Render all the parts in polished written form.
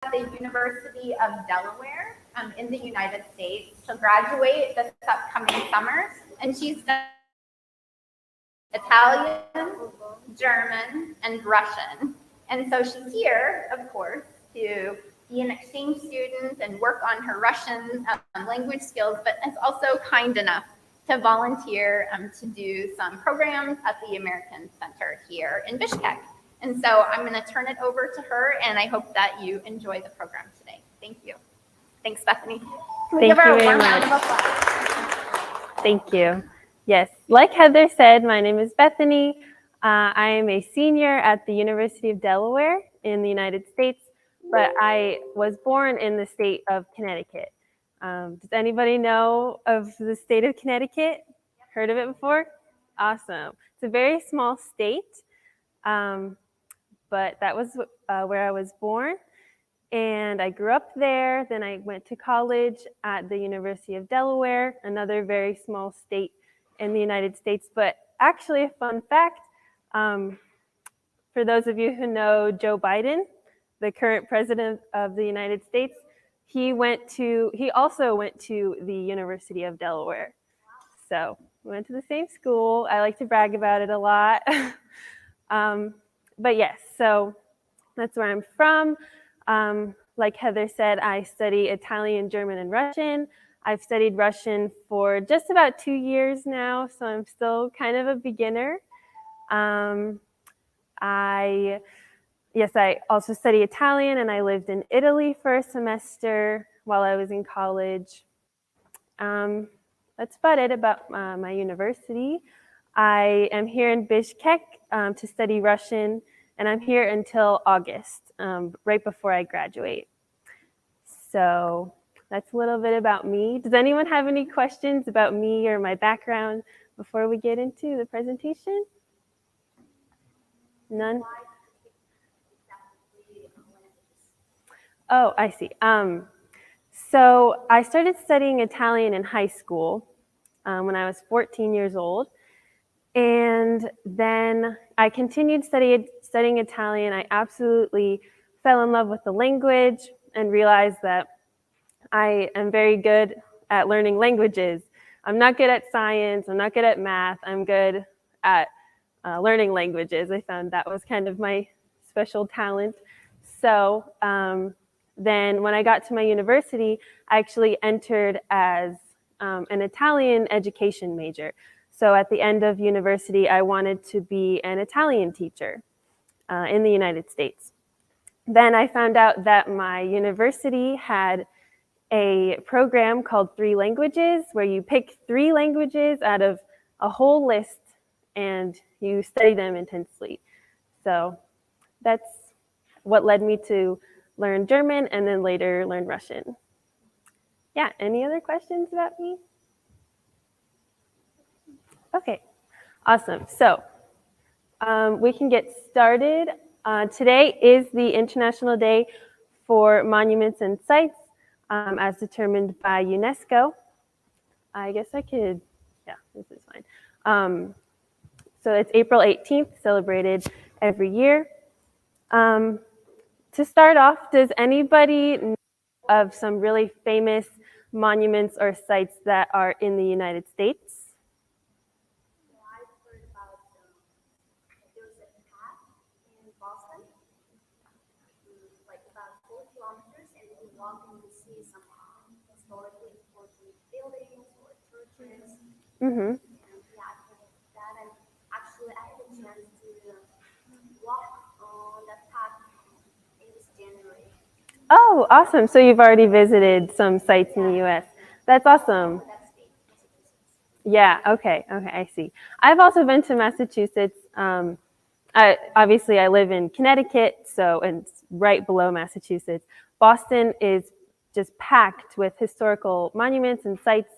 at the University of Delaware in the United States. She'll graduate this upcoming summer, and she's studying Italian, German, and Russian. And so she's here, of course, to be an exchange student and work on her Russian language skills, but is also kind enough to volunteer to do some programs at the American Center here in Bishkek. And so I'm going to turn it over to her, and I hope that you enjoy the program today. Thank you. Thanks, Bethany. Can we give her a warm round of applause? Thank you. Yes, like Heather said, my name is Bethany. I am a senior at the University of Delaware in the United States, but I was born in the state of Connecticut. Does anybody know of the state of Connecticut? Heard of it before? Awesome. It's a very small state. But that was where I was born, and I grew up there. Then I went to college at the University of Delaware, another very small state in the United States. But actually, a fun fact, for those of you who know Joe Biden, the current president of the United States, he also went to the University of Delaware. So we went to the same school. I like to brag about it a lot. But yes, so that's where I'm from. Like Heather said, I study Italian, German, and Russian. I've studied Russian for just about 2 years now, so I'm still kind of a beginner. I also study Italian, and I lived in Italy for a semester while I was in college. That's about it about my university. I am here in Bishkek to study Russian, and I'm here until August, right before I graduate. So that's a little bit about me. Does anyone have any questions about me or my background before we get into the presentation? None? Oh, I see. So I started studying Italian in high school when I was 14 years old. And then I continued studying Italian. I absolutely fell in love with the language and realized that I am very good at learning languages. I'm not good at science. I'm not good at math. I'm good at learning languages. I found that was kind of my special talent. So then when I got to my university, I actually entered as an Italian education major. So at the end of university, I wanted to be an Italian teacher in the United States. Then I found out that my university had a program called 3 Languages, where you pick 3 languages out of a whole list and you study them intensely. So that's what led me to learn German and then later learn Russian. Yeah, any other questions about me? Okay, awesome. So we can get started. Today is the International Day for Monuments and Sites, as determined by UNESCO. I guess I could, yeah, this is fine. So it's April 18th, celebrated every year. To start off, does anybody know of some really famous monuments or sites that are in the United States? Mm-hmm. And yeah, I think that and actually I had a chance to walk on that path in this January. Oh, awesome. So you've already visited some sites in the US. That's awesome. Yeah, okay, I see. I've also been to Massachusetts. Obviously, I live in Connecticut, so and it's right below Massachusetts. Boston is just packed with historical monuments and sites.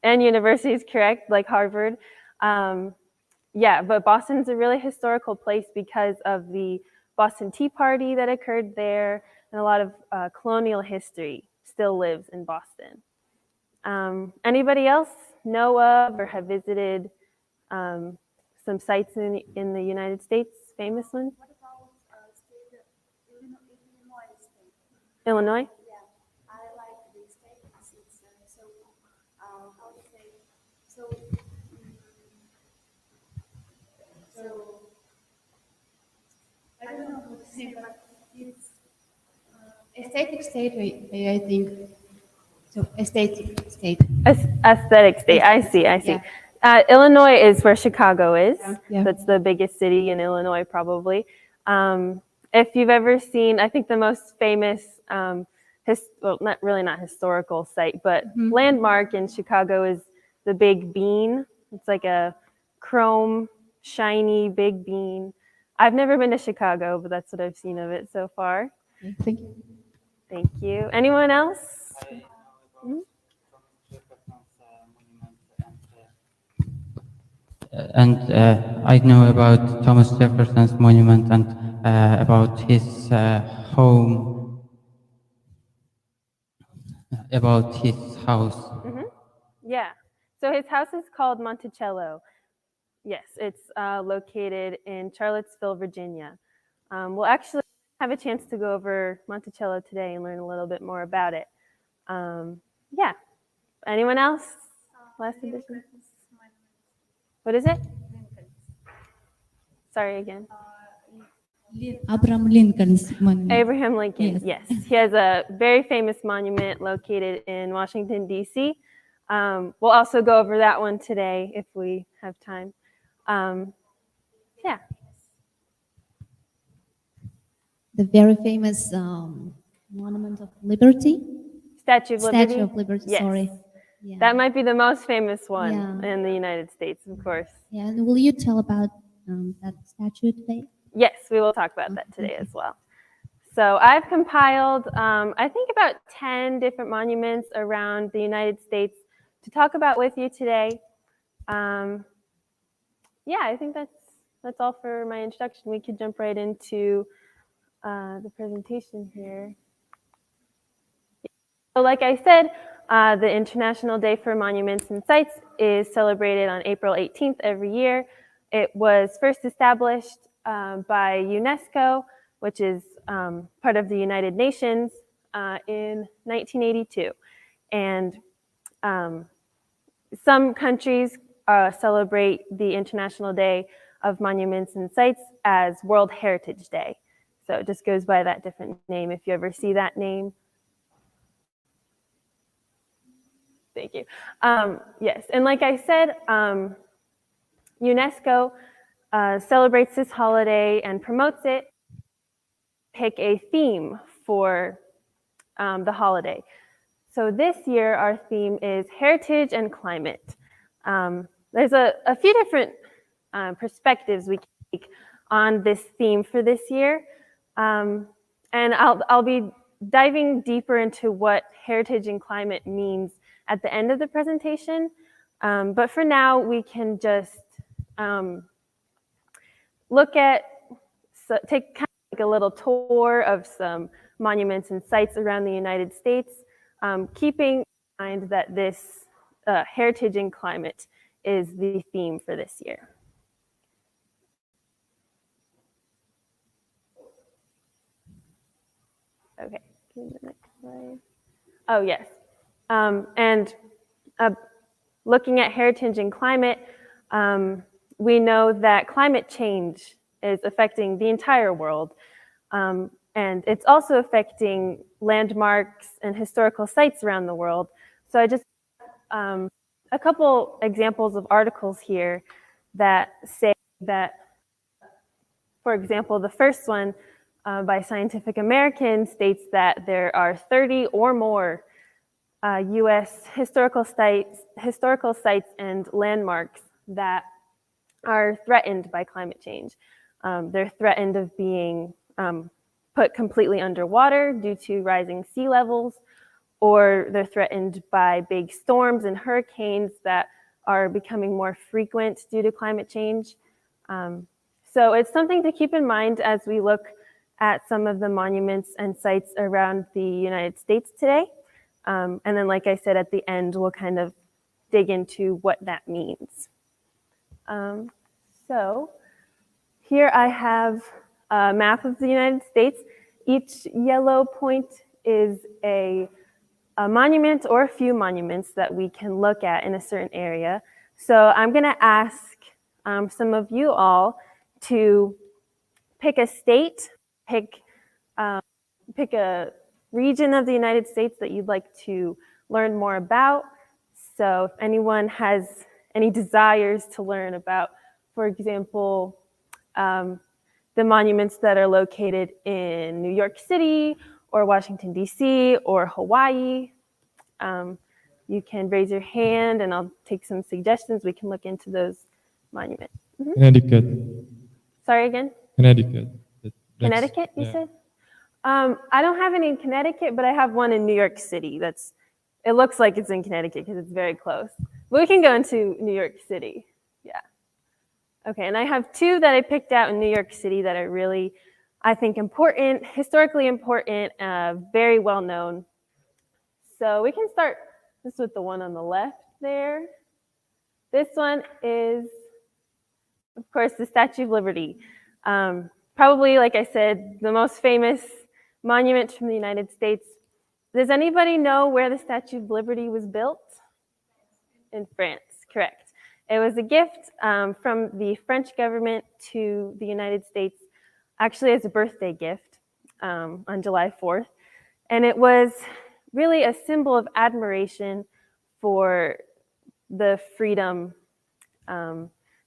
And universities, correct, like Harvard. Yeah, but Boston's a really historical place because of the Boston Tea Party that occurred there, and a lot of colonial history still lives in Boston. Anybody else know of or have visited some sites in the United States, famous ones? What about state Illinois Illinois? Yeah, I like the state because it's so, how to say, so, so, I don't know how to say, but it's aesthetic state, I think. So, aesthetic state. Aesthetic state. I see. I see. Illinois is where Chicago is. Yeah. That's the biggest city in Illinois, probably. If you've ever seen, I think the most famous, well, not historical site, but landmark in Chicago is the Big Bean. It's like a chrome, shiny Big Bean. I've never been to Chicago, but that's what I've seen of it so far. Thank you. Thank you. Anyone else? And I know about Thomas Jefferson's monument and about his home, about his house. Yeah. So his house is called Monticello. Yes, it's located in Charlottesville, Virginia. We'll actually have a chance to go over Monticello today and learn a little bit more about it. Yeah. Anyone else? Last edition. What is it? Sorry again. Abraham Lincoln's monument. Abraham Lincoln, Yes. yes. He has a very famous monument located in Washington, D.C. We'll also go over that one today if we have time. Yeah. The very famous Monument of Liberty. Statue of Liberty. Statue of Liberty, Yes. sorry. Yeah. That might be the most famous one Yeah. in the United States, of course. Yeah, and will you tell about that statue today? Yes, we will talk about that today as well. So I've compiled, I think, about 10 different monuments around the United States to talk about with you today. Yeah, I think that's all for my introduction. We could jump right into the presentation here. So like I said, the International Day for Monuments and Sites is celebrated on April 18th every year. It was first established by UNESCO, which is part of the United Nations, in 1982. And some countries celebrate the International Day of Monuments and Sites as World Heritage Day. So it just goes by that different name if you ever see that name. Thank you. Yes, and like I said, UNESCO celebrates this holiday and promotes it. Pick a theme for the holiday. So this year, our theme is Heritage and Climate. There's a few different perspectives we can take on this theme for this year. And I'll be diving deeper into what heritage and climate means at the end of the presentation. But for now, we can just look at, take kind of like a little tour of some monuments and sites around the United States, keeping in mind that this heritage and climate is the theme for this year. Okay, the next slide. Oh, yes. And looking at heritage and climate, we know that climate change is affecting the entire world. And it's also affecting landmarks and historical sites around the world. So I just a couple examples of articles here that say that, for example, the first one by Scientific American states that there are 30 or more U.S. historical sites and landmarks that are threatened by climate change. They're threatened of being put completely underwater due to rising sea levels, or they're threatened by big storms and hurricanes that are becoming more frequent due to climate change. So it's something to keep in mind as we look at some of the monuments and sites around the United States today. And then, like I said, at the end, we'll kind of dig into what that means. So here I have a map of the United States. Each yellow point is a monument or a few monuments that we can look at in a certain area. So I'm going to ask some of you all to pick a state, pick a region of the United States that you'd like to learn more about. So if anyone has any desires to learn about, for example, the monuments that are located in New York City or Washington, D.C. or Hawaii, you can raise your hand and I'll take some suggestions. We can look into those monuments. Connecticut. Sorry again? Connecticut. Connecticut, you said? I don't have any in Connecticut, but I have one in New York City. It looks like it's in Connecticut because it's very close. But we can go into New York City. Yeah. Okay, and I have two that I picked out in New York City that are really, I think, important, historically important, very well known. So we can start this with the one on the left there. This one is, of course, the Statue of Liberty. Probably, like I said, the most famous monument from the United States. Does anybody know where the Statue of Liberty was built? In France, correct. It was a gift from the French government to the United States, actually as a birthday gift on July 4th. And it was really a symbol of admiration for the freedom,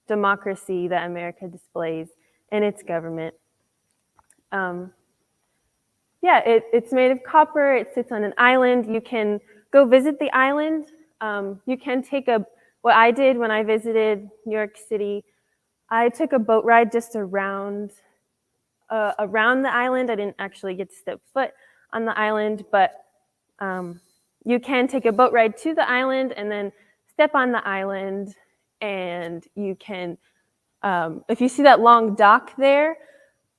democracy that America displays in its government. It's made of copper. It sits on an island. You can go visit the island. You can take what I did when I visited New York City, I took a boat ride just around the island. I didn't actually get to step foot on the island, but you can take a boat ride to the island and then step on the island, and you can, if you see that long dock there,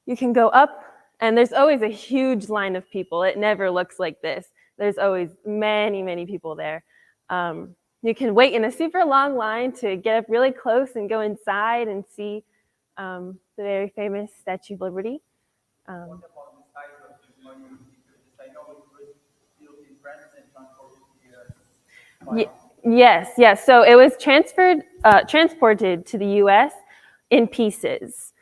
you can go up, and there's always a huge line of people. It never looks like this. There's always many, many people there. You can wait in a super long line to get up really close and go inside and see the very famous Statue of Liberty. What about the size of this monument? Because I know it was built in France and transported to the US. Yes. So it was transported to the U.S. in pieces.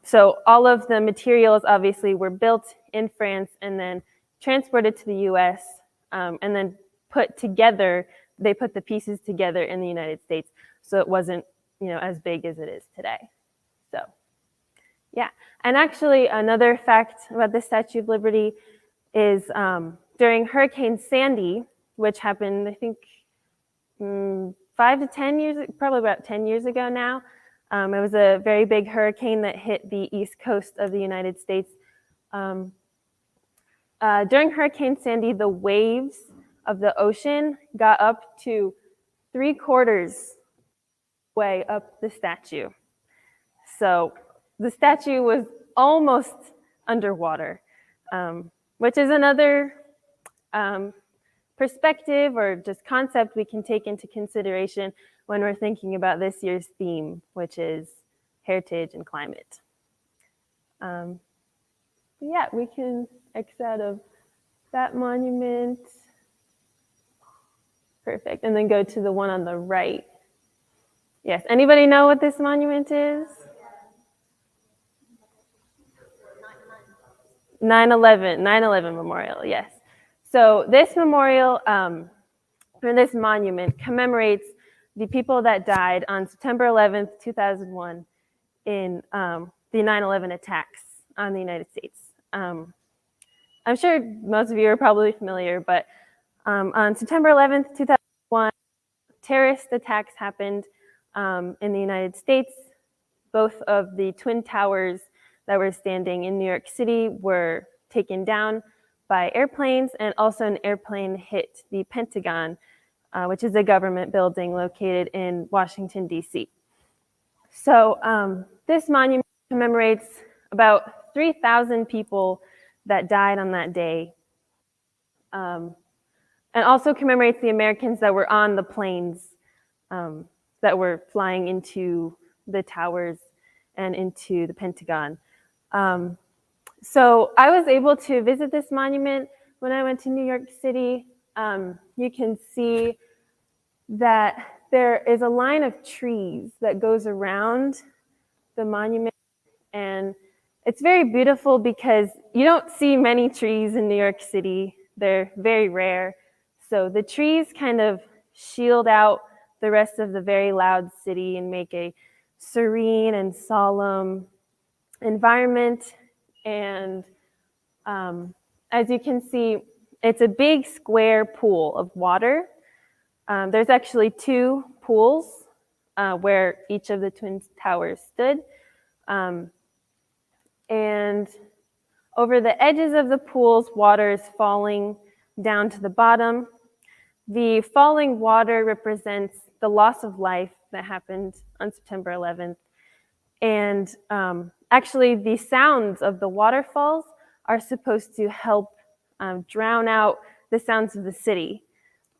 So all of the materials obviously were built in France and then transported to the U.S. And then put together. They put the pieces together in the United States, so it wasn't, as big as it is today. So, yeah. And actually, another fact about the Statue of Liberty is during Hurricane Sandy, which happened, I think, 5 to 10 years, probably about 10 years ago now. It was a very big hurricane that hit the east coast of the United States. During Hurricane Sandy, the waves of the ocean got up to 3/4 way up the statue. So the statue was almost underwater, which is another perspective or just concept we can take into consideration when we're thinking about this year's theme, which is heritage and climate. We can X out of that monument. Perfect. And then go to the one on the right. Yes. Anybody know what this monument is? 9/11 Memorial. Yes. So this memorial, or this monument, commemorates the people that died on September 11th, 2001, in the 9/11 attacks on the United States. I'm sure most of you are probably familiar, but on September 11th, 2001, terrorist attacks happened in the United States. Both of the Twin Towers that were standing in New York City were taken down by airplanes, and also an airplane hit the Pentagon, which is a government building located in Washington, D.C. So this monument commemorates about 3,000 people that died on that day. And also commemorates the Americans that were on the planes that were flying into the towers and into the Pentagon. So I was able to visit this monument when I went to New York City, you can see that there is a line of trees that goes around the monument, and it's very beautiful because you don't see many trees in New York City. They're very rare. So the trees kind of shield out the rest of the very loud city and make a serene and solemn environment. And as you can see, it's a big square pool of water. There's actually 2 pools where each of the Twin Towers stood. And over the edges of the pools, water is falling down to the bottom. The falling water represents the loss of life that happened on September 11th. And actually, the sounds of the waterfalls are supposed to help drown out the sounds of the city,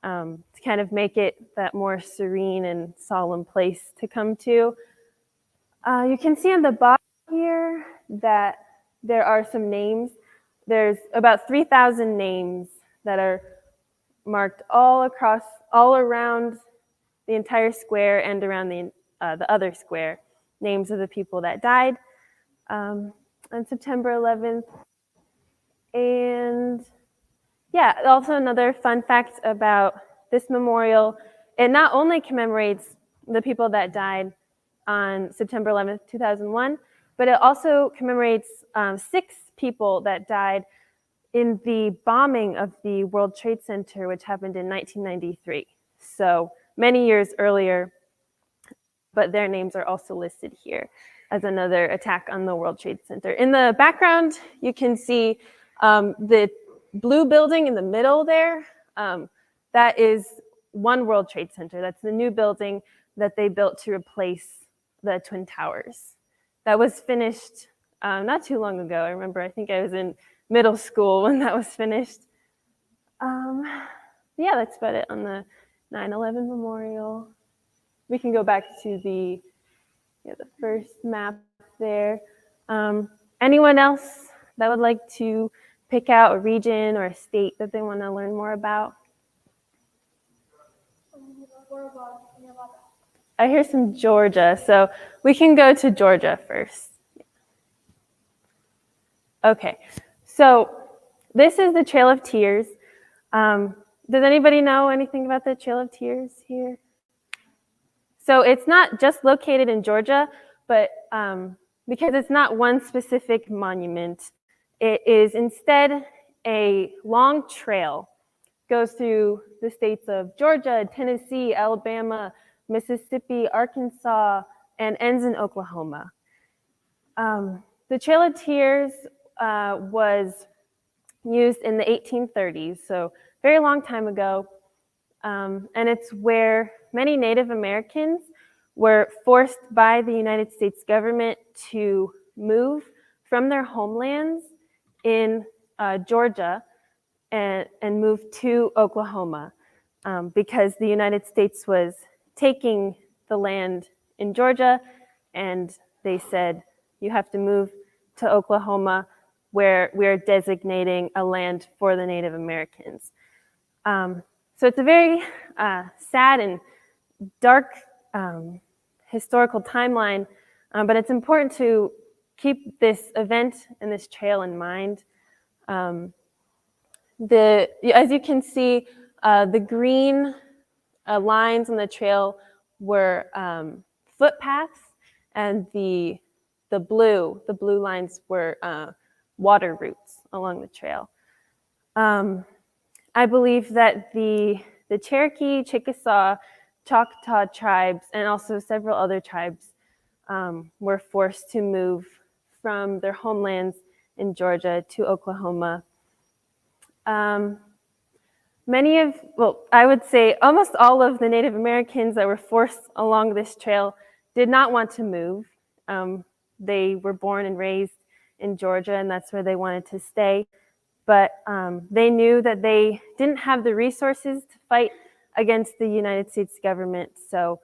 to kind of make it that more serene and solemn place to come to. You can see on the bottom here that there are some names. There's about 3,000 names that are marked all around the entire square and around the other square, names of the people that died on September 11th. And yeah, also another fun fact about this memorial, it not only commemorates the people that died on September 11th, 2001, but it also commemorates 6 people that died in the bombing of the World Trade Center, which happened in 1993. So many years earlier, but their names are also listed here as another attack on the World Trade Center. In the background, you can see the blue building in the middle there. That is One World Trade Center. That's the new building that they built to replace the Twin Towers. That was finished not too long ago. I remember, I think I was in middle school when that was finished. Yeah, that's about it on the 9/11 memorial. We can go back to the first map there. Anyone else that would like to pick out a region or a state that they want to learn more about? I hear some Georgia, so we can go to Georgia first. Okay, so this is the Trail of Tears. Does anybody know anything about the Trail of Tears here? So it's not just located in Georgia, but because it's not one specific monument, it is instead a long trail. Goes through the states of Georgia, Tennessee, Alabama, Mississippi, Arkansas, and ends in Oklahoma. The Trail of Tears was used in the 1830s, so very long time ago, and it's where many Native Americans were forced by the United States government to move from their homelands in Georgia and move to Oklahoma because the United States was taking the land in Georgia, and they said, you have to move to Oklahoma where we're designating a land for the Native Americans. So it's a very sad and dark historical timeline, but it's important to keep this event and this trail in mind. As you can see, the green lines on the trail were footpaths, and the blue lines were water routes along the trail. I believe that the Cherokee, Chickasaw, Choctaw tribes, and also several other tribes were forced to move from their homelands in Georgia to Oklahoma. I would say almost all of the Native Americans that were forced along this trail did not want to move. They were born and raised in Georgia, and that's where they wanted to stay. But they knew that they didn't have the resources to fight against the United States government. So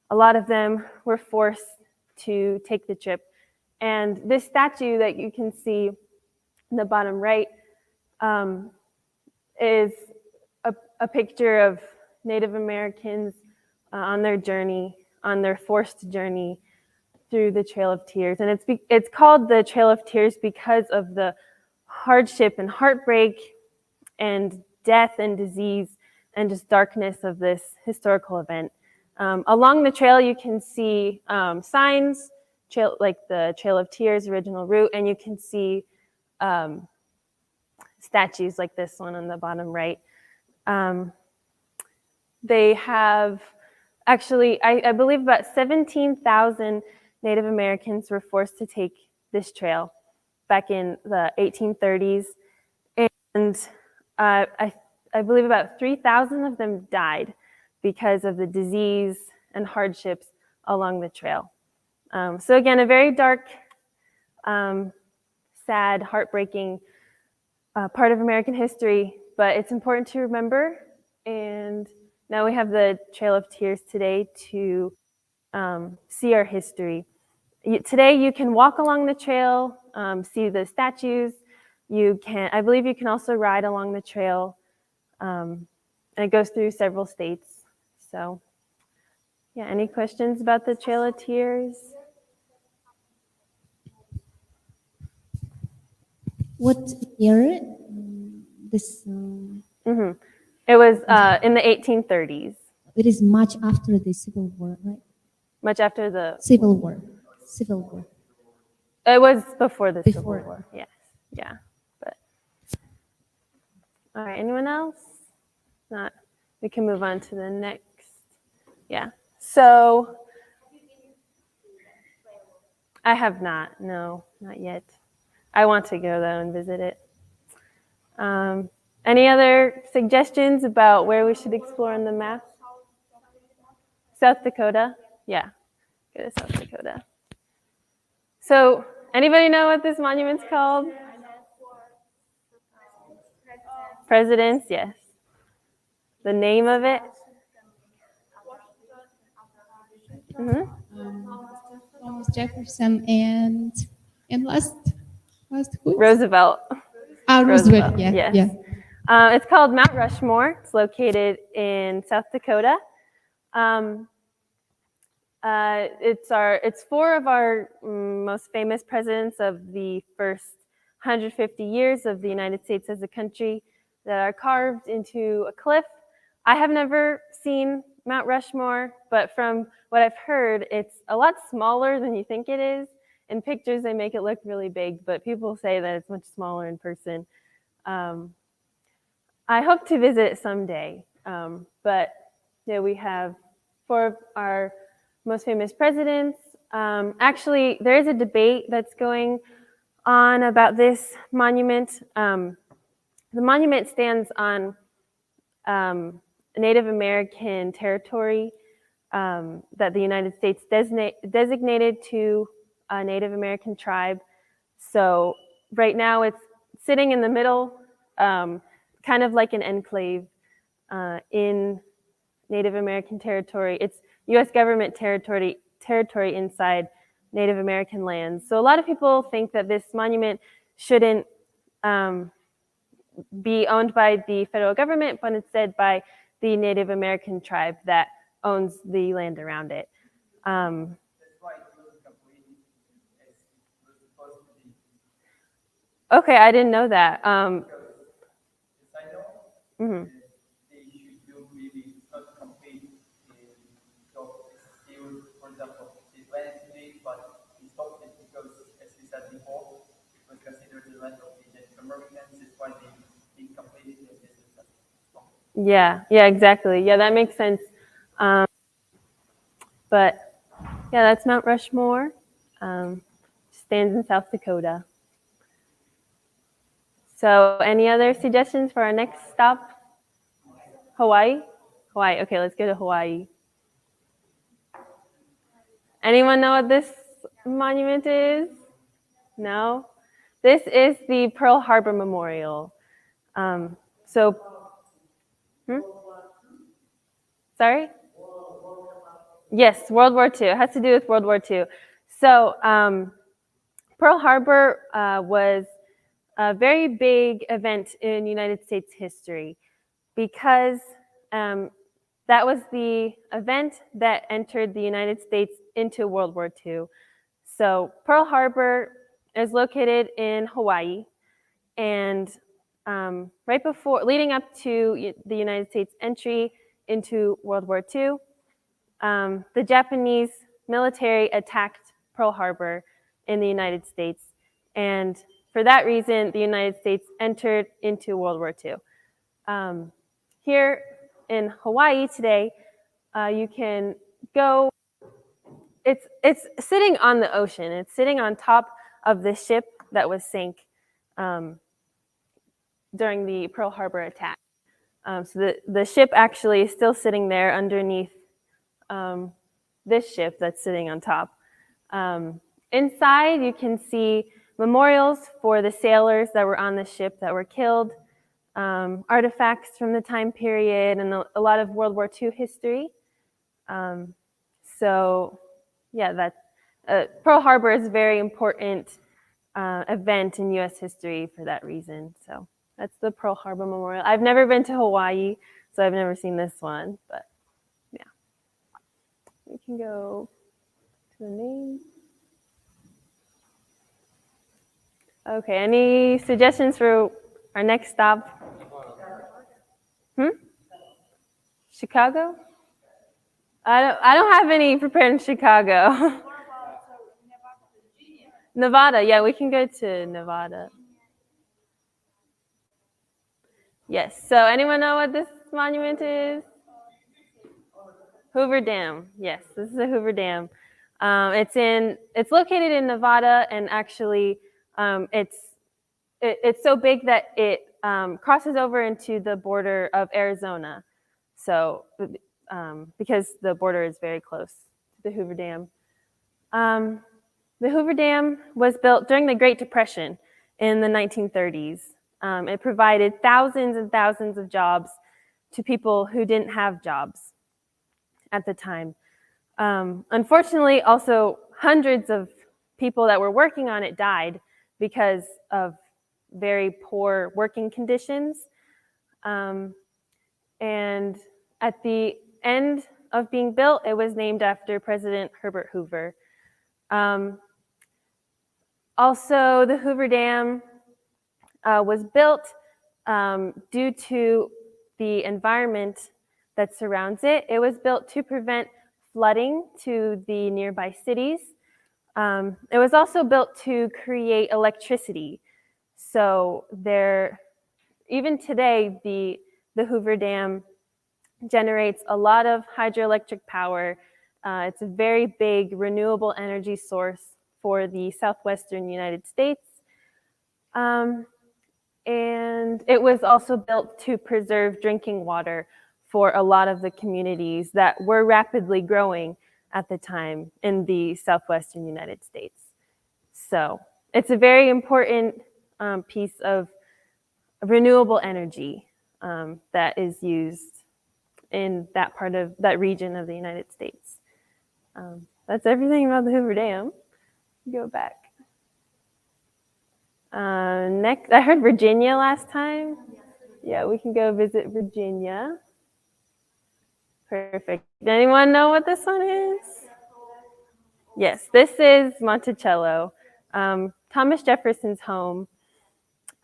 a lot of them were forced to take the trip. And this statue that you can see in the bottom right is a picture of Native Americans on their journey, on their forced journey through the Trail of Tears. And it's called the Trail of Tears because of the hardship and heartbreak and death and disease and just darkness of this historical event. Along the trail, you can see signs, like the Trail of Tears original route, and you can see statues like this one on the bottom right. They have actually, I believe about 17,000 Native Americans were forced to take this trail back in the 1830s. And I believe about 3,000 of them died because of the disease and hardships along the trail. So again, a very dark, sad, heartbreaking part of American history, but it's important to remember. And now we have the Trail of Tears today to see our history. Today you can walk along the trail, see the statues. I believe you can also ride along the trail, and it goes through several states. So, yeah, any questions about the Trail of Tears? What year this? It was in the 1830s, It is much after the Civil War, right? much after the. Civil War. Civil War. It was before the Civil Before. War. Yes, yeah. But all right, anyone else? Not. We can move on to the next. Yeah. So I have not. No, not yet. I want to go though and visit it. Any other suggestions about where we should explore on the map? South Dakota? Yeah, go to South Dakota. So, anybody know what this monument's called? Presidents, yes. The name of it? Thomas Jefferson and last who? Roosevelt. Roosevelt. Yeah, yes. yeah. It's called Mount Rushmore. It's located in South Dakota. It's four of our most famous presidents of the first 150 years of the United States as a country that are carved into a cliff. I have never seen Mount Rushmore, but from what I've heard, it's a lot smaller than you think it is. In pictures, they make it look really big, but people say that it's much smaller in person. I hope to visit someday, but yeah, we have four of our most famous presidents. Actually, there is a debate that's going on about this monument. The monument stands on Native American territory that the United States designated to a Native American tribe. So right now it's sitting in the middle, kind of like an enclave in Native American territory. It's U.S. government territory inside Native American lands. So a lot of people think that this monument shouldn't be owned by the federal government, but instead by the Native American tribe that owns the land around it. That's why it wasn't completed as it was supposed to be. Okay, I didn't know that. Because, as I know, they should do maybe not complete. So they would, for example, they planned to do it, but they stopped it because, as we said before, it was considered the land of the Native Americans. That's why they completed it. Yeah, exactly. Yeah, that makes sense. But yeah, that's Mount Rushmore. Stands in South Dakota. So any other suggestions for our next stop? Hawaii? Hawaii. Okay, let's go to Hawaii. Anyone know what this monument is? No? This is the Pearl Harbor Memorial. Sorry? Yes, World War II. It has to do with World War II. So Pearl Harbor was a very big event in United States history because that was the event that entered the United States into World War II. So Pearl Harbor is located in Hawaii, and right before, leading up to the United States entry into World War II, the Japanese military attacked Pearl Harbor in the United States, and for that reason, the United States entered into World War II. Here in Hawaii today, you can go. It's sitting on the ocean. It's sitting on top of the ship that was sank during the Pearl Harbor attack. So the ship actually is still sitting there underneath this ship that's sitting on top. Inside, you can see memorials for the sailors that were on the ship that were killed, artifacts from the time period, and a lot of World War II history. So, yeah, Pearl Harbor is a very important event in U.S. history for that reason. So that's the Pearl Harbor Memorial. I've never been to Hawaii, so I've never seen this one, but yeah. We can go to the name. Okay, any suggestions for our next stop? Chicago? I don't have any prepared in Chicago. Nevada, yeah, we can go to Nevada. Yes, so anyone know what this monument is? Hoover Dam, yes, this is the Hoover Dam. It's located in Nevada, and actually it's so big that it crosses over into the border of Arizona. So because the border is very close to the Hoover Dam. The Hoover Dam was built during the Great Depression in the 1930s. It provided thousands and thousands of jobs to people who didn't have jobs at the time. Unfortunately, also hundreds of people that were working on it died because of very poor working conditions. And at the end of being built, it was named after President Herbert Hoover. Also, the Hoover Dam was built due to the environment that surrounds it. It was built to prevent flooding to the nearby cities. It was also built to create electricity. So even today, the Hoover Dam generates a lot of hydroelectric power. It's a very big renewable energy source for the southwestern United States. And it was also built to preserve drinking water for a lot of the communities that were rapidly growing at the time in the southwestern United States. So it's a very important piece of renewable energy that is used in that region of the United States. That's everything about the Hoover Dam. Go back. Next, I heard Virginia last time. Yeah, we can go visit Virginia. Perfect. Anyone know what this one is? Yes, this is Monticello, Thomas Jefferson's home.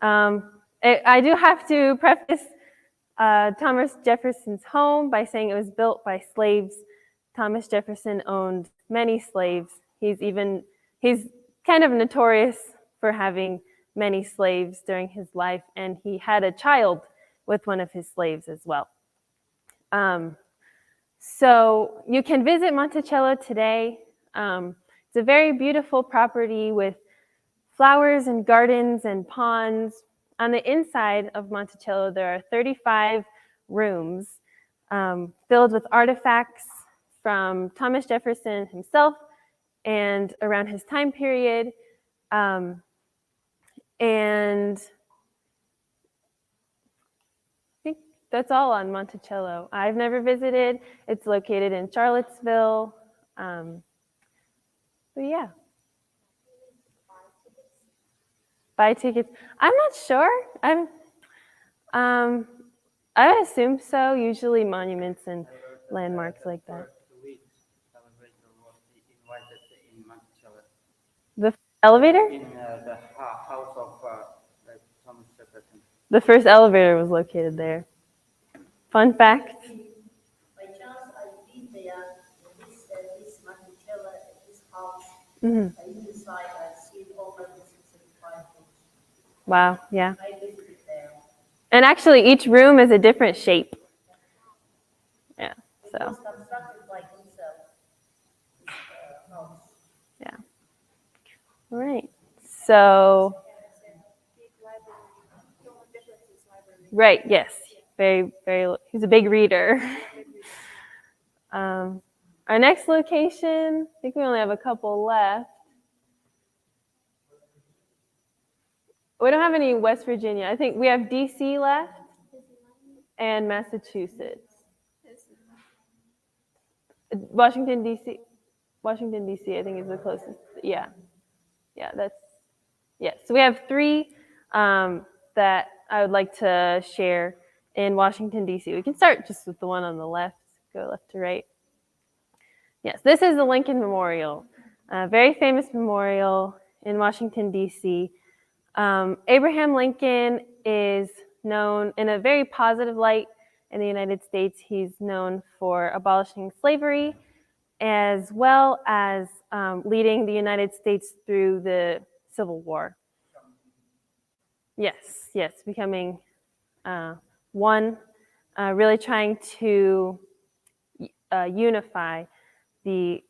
I do have to preface Thomas Jefferson's home by saying it was built by slaves. Thomas Jefferson owned many slaves. He's kind of notorious for having many slaves during his life, and he had a child with one of his slaves as well. So you can visit Monticello today. It's a very beautiful property with flowers and gardens and ponds. On the inside of Monticello, there are 35 rooms filled with artifacts from Thomas Jefferson himself and around his time period. And I think that's all on Monticello. I've never visited. It's located in Charlottesville. But yeah. Buy tickets. I'm not sure. I would assume so. Usually monuments and landmarks like that. In Monticello, The elevator? in the house of Thomas Jefferson. The first elevator was located there. Fun fact. By chance, I've been there. This Monticello, this house. Mhm. Inside, I've seen over 65 books. Wow, yeah. I visited there. And actually, each room is a different shape. Yeah, It so, was constructed by himself. This house. yeah. All right. So, right, yes. Very, very, he's a big reader. Our next location, I think we only have a couple left. We don't have any West Virginia. I think we have DC left and Massachusetts. Washington, DC. Washington, DC, I think is the closest. Yeah. Yeah, yeah. So we have 3 that I would like to share in Washington, DC. We can start just with the one on the left, go left to right. Yes, this is the Lincoln Memorial, a very famous memorial in Washington, DC. Abraham Lincoln is known in a very positive light in the United States. He's known for abolishing slavery as well as leading the United States through the Civil War. Yes, becoming one, really trying to unify the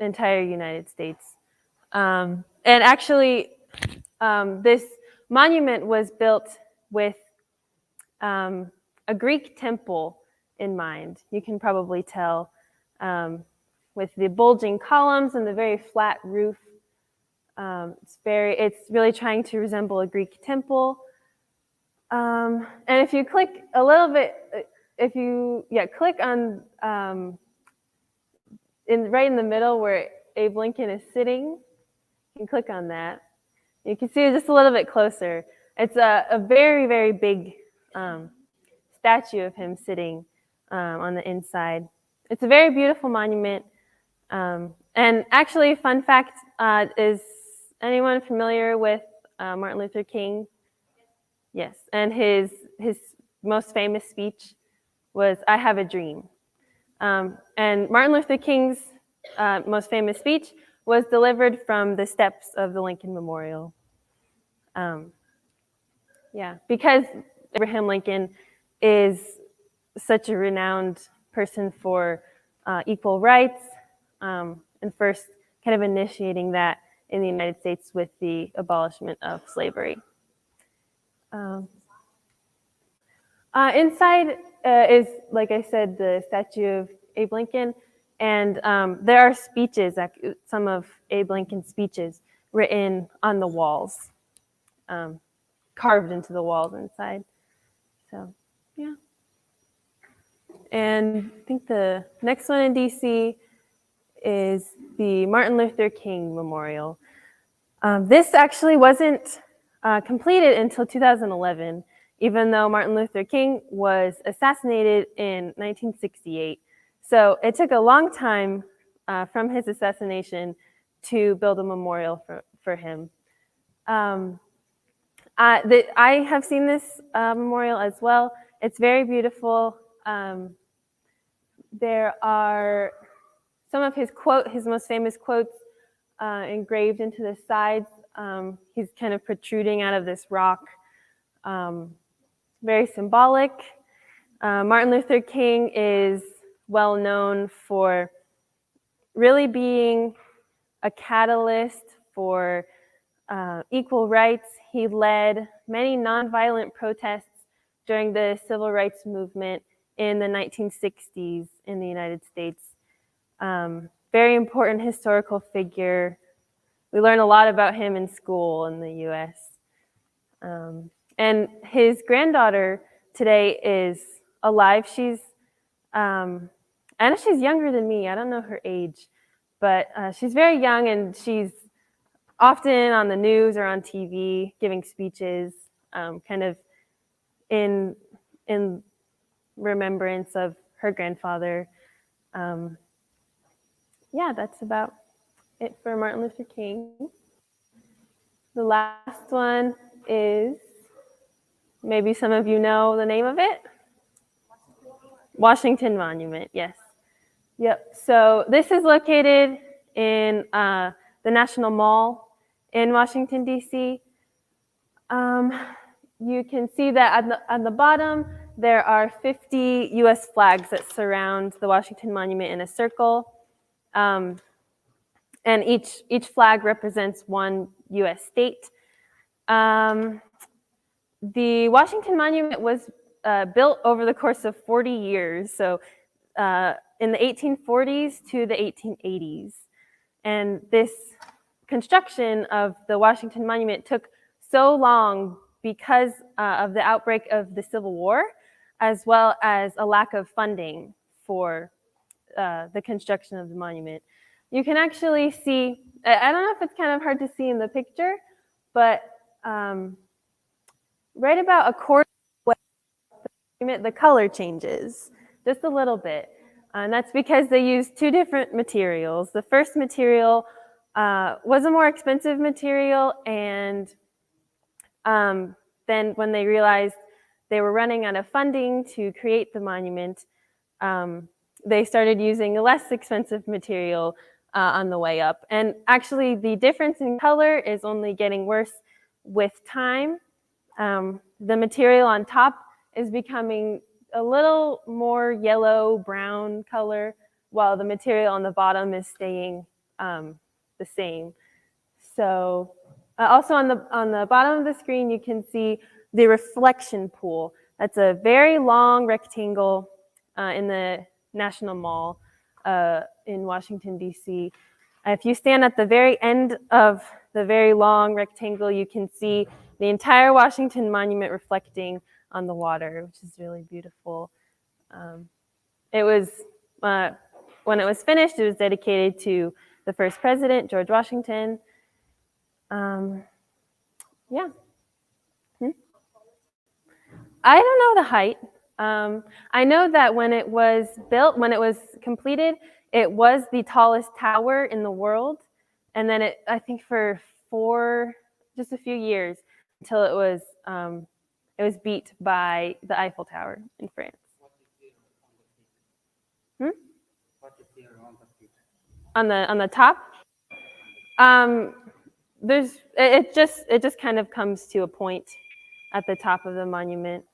entire United States. And actually, this monument was built with a Greek temple in mind. You can probably tell with the bulging columns and the very flat roof. It's really trying to resemble a Greek temple. And if you click a little bit, click on right in the middle where Abe Lincoln is sitting. You can click on that. You can see it just a little bit closer. It's a very, very big statue of him sitting on the inside. It's a very beautiful monument. And actually, fun fact, is anyone familiar with Martin Luther King? Yes, and his most famous speech was "I Have a Dream." And Martin Luther King's most famous speech was delivered from the steps of the Lincoln Memorial. Because Abraham Lincoln is such a renowned person for equal rights, and first kind of initiating that in the United States with the abolishment of slavery. Inside is, like I said, the statue of Abe Lincoln, and there are speeches, some of Abe Lincoln's speeches written on the walls, carved into the walls inside. So, yeah. And I think the next one in DC is the Martin Luther King Memorial. This actually wasn't completed until 2011, even though Martin Luther King was assassinated in 1968. So it took a long time from his assassination to build a memorial for him. I have seen this memorial as well. It's very beautiful. There are some of his most famous quotes engraved into the sides. He's kind of protruding out of this rock. Very symbolic. Martin Luther King is well known for really being a catalyst for equal rights. He led many nonviolent protests during the civil rights movement in the 1960s in the United States. Very important historical figure. We learn a lot about him in school in the US. And his granddaughter today is alive. I know she's younger than me. I don't know her age, but she's very young, and she's often on the news or on TV, giving speeches, kind of in remembrance of her grandfather. Yeah, that's about it for Martin Luther King. The last one is, maybe some of you know the name of it. Washington Monument, yes. Yep, so this is located in the National Mall in Washington, D.C. You can see that at the bottom, there are 50 US flags that surround the Washington Monument in a circle. And each flag represents one US state. The Washington Monument was built over the course of 40 years, so in the 1840s to the 1880s. And this construction of the Washington Monument took so long because of the outbreak of the Civil War, as well as a lack of funding for the construction of the monument. You can actually see, I don't know if it's kind of hard to see in the picture, but right about a quarter of the monument, the color changes just a little bit. And that's because they used two different materials. The first material was a more expensive material, and then when they realized they were running out of funding to create the monument, they started using a less expensive material on the way up. And actually, the difference in color is only getting worse with time. The material on top is becoming a little more yellow, brown color, while the material on the bottom is staying the same. So also on the bottom of the screen, you can see the reflection pool. That's a very long rectangle in the National Mall in Washington, D.C. If you stand at the very end of the very long rectangle, you can see the entire Washington Monument reflecting on the water, which is really beautiful. It was, when it was finished, it was dedicated to the first president, George Washington. Yeah. I don't know the height. I know that when it was built, when it was completed, it was the tallest tower in the world. And then I think for just a few years, until it was beat by the Eiffel Tower in France. On the top? It just kind of comes to a point at the top of the monument.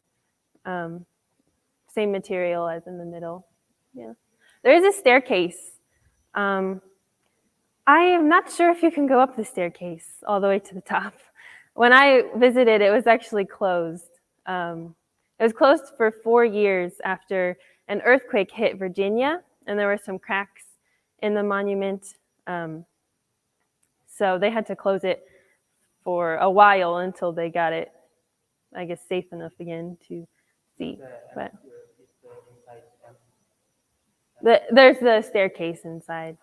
Same material as in the middle. Yeah. There is a staircase. I am not sure if you can go up the staircase all the way to the top. When I visited, it was actually closed. It was closed for 4 years after an earthquake hit Virginia, and there were some cracks in the monument. So they had to close it for a while until they got it, I guess, safe enough again to see. But there's the staircase inside.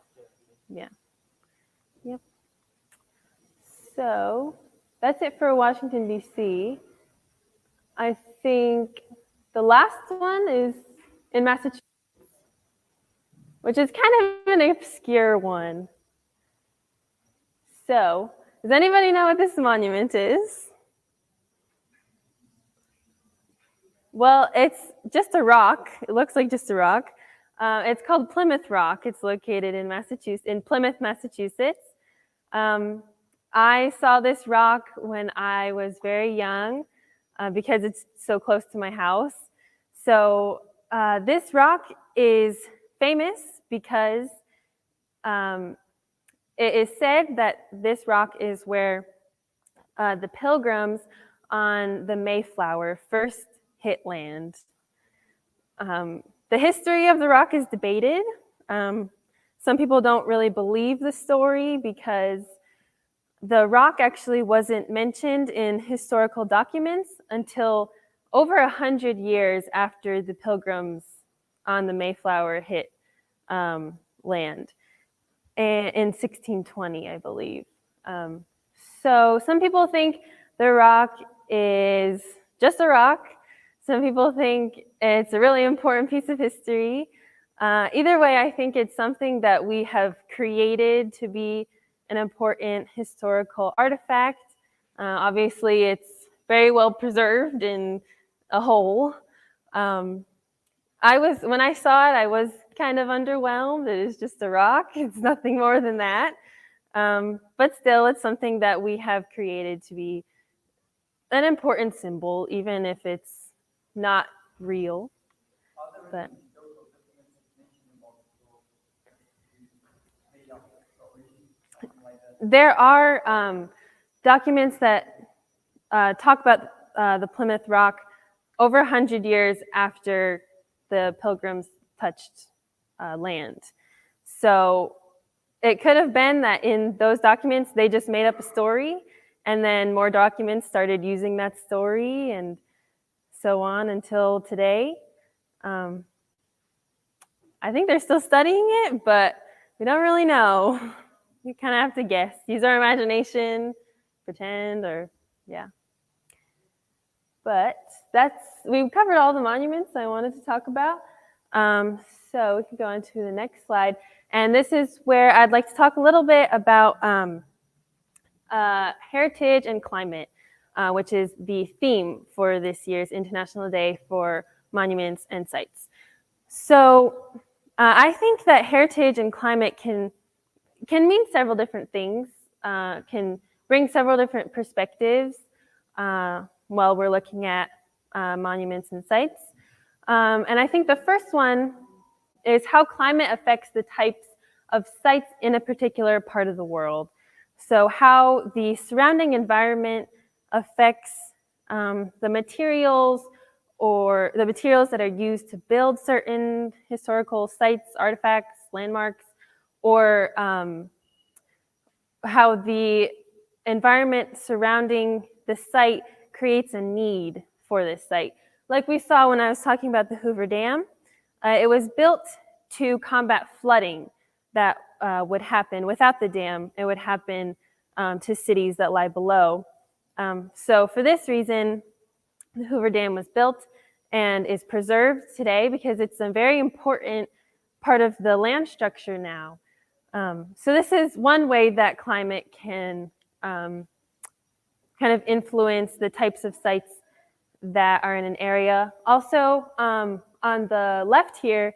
Yeah. Yep. So that's it for Washington, D.C. I think the last one is in Massachusetts, which is kind of an obscure one. So, does anybody know what this monument is? Well, it's just a rock. It looks like just a rock. It's called Plymouth Rock. It's located in Plymouth, Massachusetts. I saw this rock when I was very young because it's so close to my house. So this rock is famous because it is said that this rock is where the Pilgrims on the Mayflower first hit land. The history of the rock is debated. Some people don't really believe the story because the rock actually wasn't mentioned in historical documents until over 100 years after the Pilgrims on the Mayflower hit land in 1620, I believe. So some people think the rock is just a rock. Some people think it's a really important piece of history. Either way, I think it's something that we have created to be an important historical artifact. Obviously, it's very well preserved in a hole. When I saw it, I was kind of underwhelmed. It is just a rock. It's nothing more than that. But still, it's something that we have created to be an important symbol, even if it's not real. But there are documents that talk about the Plymouth Rock over 100 years after the Pilgrims touched land. So it could have been that in those documents they just made up a story, and then more documents started using that story, and so on until today. I think they're still studying it, but we don't really know. We kind of have to guess, use our imagination, pretend, or yeah. But we've covered all the monuments I wanted to talk about. So we can go on to the next slide. And this is where I'd like to talk a little bit about heritage and climate, which is the theme for this year's International Day for Monuments and Sites. So I think that heritage and climate can mean several different things, can bring several different perspectives while we're looking at monuments and sites. And I think the first one is how climate affects the types of sites in a particular part of the world. So how the surrounding environment affects the materials that are used to build certain historical sites, artifacts, landmarks, or how the environment surrounding the site creates a need for this site. Like we saw when I was talking about the Hoover Dam, it was built to combat flooding that would happen without the dam. It would happen to cities that lie below. So for this reason, the Hoover Dam was built and is preserved today because it's a very important part of the land structure now. So this is one way that climate can kind of influence the types of sites that are in an area. Also, on the left here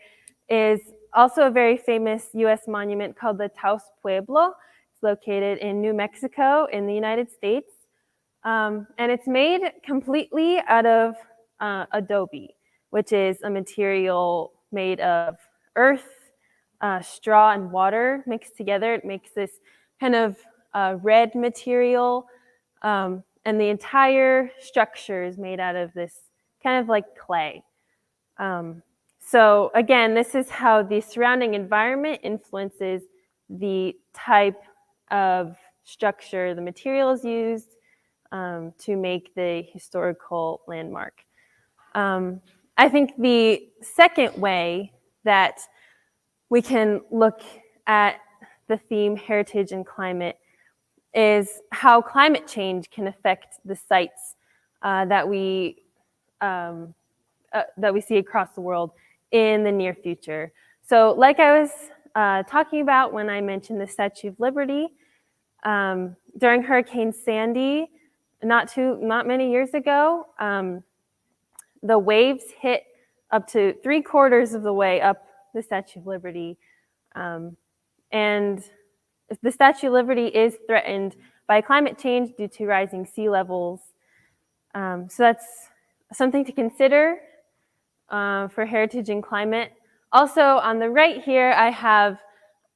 is also a very famous U.S. monument called the Taos Pueblo. It's located in New Mexico in the United States. And it's made completely out of adobe, which is a material made of earth, straw, and water mixed together. It makes this kind of red material. And the entire structure is made out of this kind of like clay. So again, this is how the surrounding environment influences the type of structure the materials used to make the historical landmark. I think the second way that we can look at the theme heritage and climate is how climate change can affect the sites that we see across the world in the near future. So like I was talking about when I mentioned the Statue of Liberty, during Hurricane Sandy, not many years ago, the waves hit up to 3/4 of the way up the Statue of Liberty. And the Statue of Liberty is threatened by climate change due to rising sea levels. So that's something to consider for heritage and climate. Also, on the right here, I have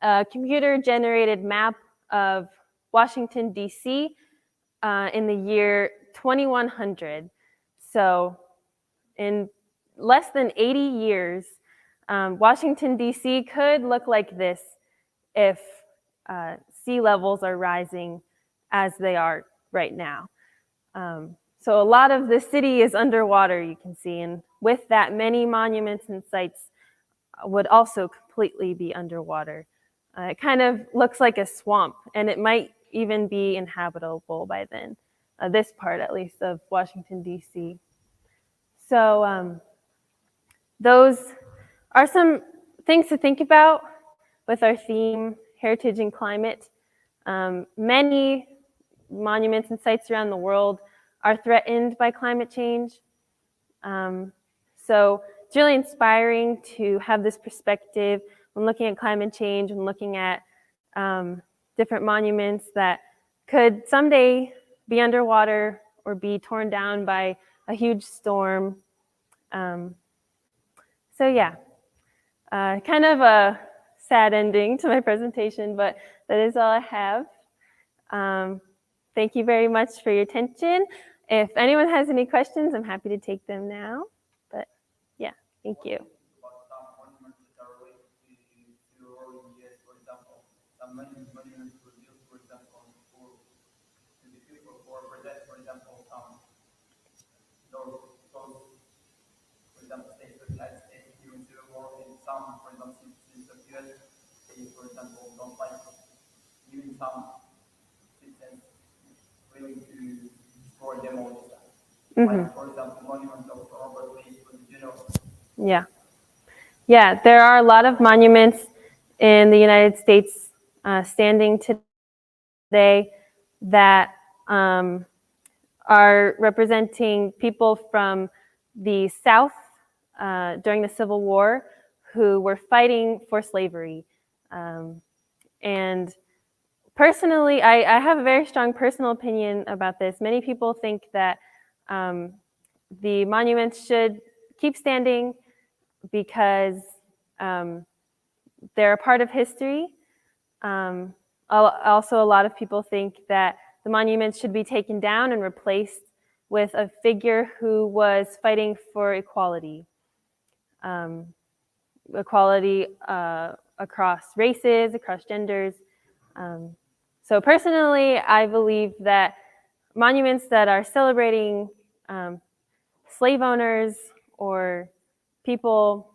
a computer-generated map of Washington, D.C. In the year 2100. So in less than 80 years, Washington, D.C. could look like this if sea levels are rising as they are right now. So a lot of the city is underwater, you can see, and with that, many monuments and sites would also completely be underwater. It kind of looks like a swamp, and it might even be inhabitable by then, this part at least of Washington, D.C. So those are some things to think about with our theme, Heritage and Climate. Many monuments and sites around the world are threatened by climate change. So it's really inspiring to have this perspective when looking at climate change, when looking at different monuments that could someday be underwater or be torn down by a huge storm. So yeah, kind of a sad ending to my presentation, but that is all I have. Thank you very much for your attention. If anyone has any questions, I'm happy to take them now. But yeah, thank you. About some monuments that are related to oil and gas, for example, some monuments were built, for example, to the people who are present, for example, those, for example, states of the United States during Civil War, and some, for example, citizens of the US, they, for example, don't like even some citizens willing to destroy them all this time. Like, for example, monuments of Robert Lee for the general. Yeah, there are a lot of monuments in the United States standing today that are representing people from the South during the Civil War who were fighting for slavery. And personally, I have a very strong personal opinion about this. Many people think that the monuments should keep standing because they're a part of history. Also, a lot of people think that the monuments should be taken down and replaced with a figure who was fighting for equality. Equality across races, across genders. So personally, I believe that monuments that are celebrating slave owners or people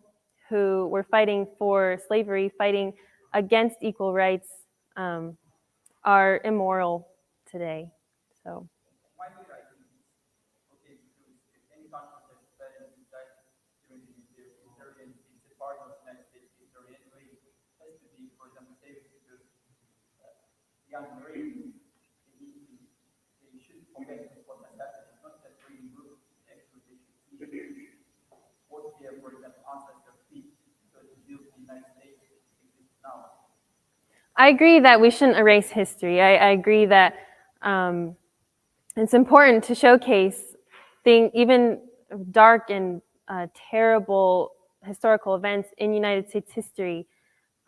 who were fighting for slavery, fighting against equal rights, are immoral today. So. Why do I think it's okay to do if any country has studied inside during the history and it's a part of the United States history anyway, has to be, for example, safe because young Marines, they should forget what has happened. It's not just reading books, actually they should see what their, for example, ancestors did because the built the United States exists now. I agree that we shouldn't erase history. I agree that it's important to showcase even dark and terrible historical events in United States history.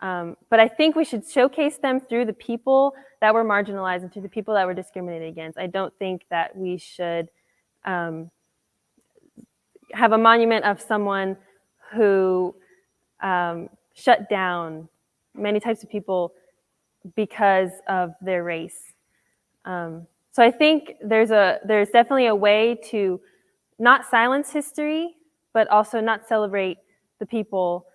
But I think we should showcase them through the people that were marginalized and through the people that were discriminated against. I don't think that we should have a monument of someone who shut down many types of people because of their race. So I think there's definitely a way to not silence history, but also not celebrate the people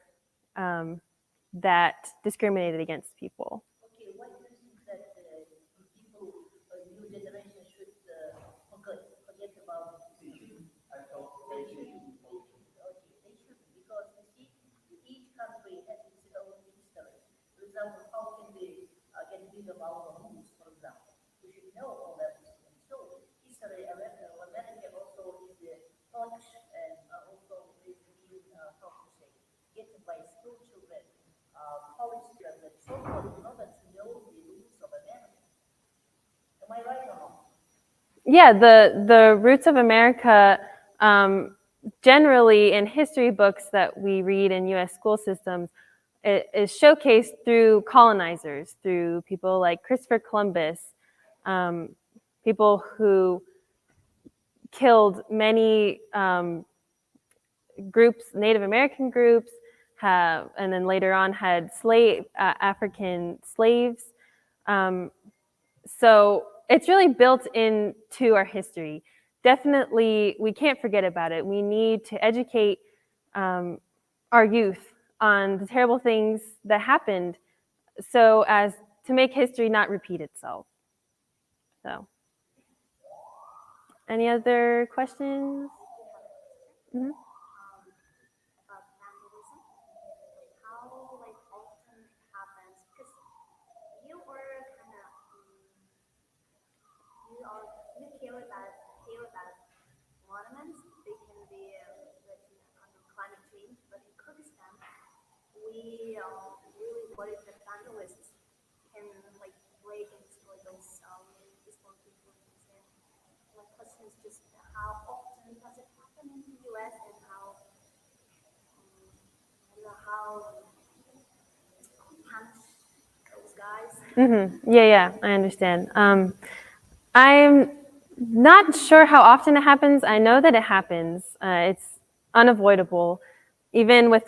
that discriminated against people. Okay, why do you think that people, new generation should forget about history? I thought They should, because you see, each country has its own history. For example, how can they get rid of our roots, for example? We should know all that. So, history, America also is the touch and also is being, how to say, getting by school children, college students, so forth, in order to know the roots of America. Am I right or not? Yeah, the roots of America, generally in history books that we read in U.S. school systems, it is showcased through colonizers, through people like Christopher Columbus, people who killed many groups, Native American groups, and then later on had African slaves. So it's really built into our history. Definitely, we can't forget about it. We need to educate our youth on the terrible things that happened so as to make history not repeat itself. So, any other questions? Mhm. About vandalism, how like often it happens, because you are kind of you care about monuments. They can be climate change, but in Kyrgyzstan, we really worry that vandalists can like break and destroy those historical buildings. And my question is just how often does it happen in the U.S. and how I don't know how punish those guys. Yeah, I understand. I'm not sure how often it happens. I know that it happens. It's unavoidable, even with